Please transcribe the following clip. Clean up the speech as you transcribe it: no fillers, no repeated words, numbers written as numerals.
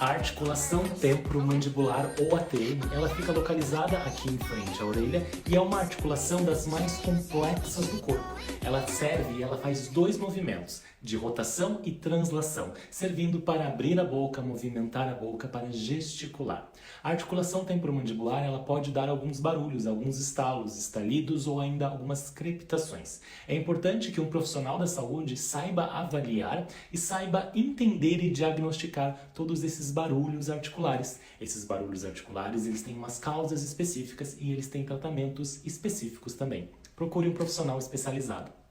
A articulação temporomandibular, ou ATM, ela fica localizada aqui em frente à orelha e é uma articulação das mais complexas do corpo. Ela serve e ela faz dois movimentos, de rotação e translação, servindo para abrir a boca, movimentar a boca, para gesticular. A articulação temporomandibular, ela pode dar alguns barulhos, alguns estalos, estalidos ou ainda algumas crepitações. É importante que um profissional da saúde saiba avaliar e saiba entender e diagnosticar todos esses barulhos articulares. Esses barulhos articulares, eles têm umas causas específicas e eles têm tratamentos específicos também. Procure um profissional especializado.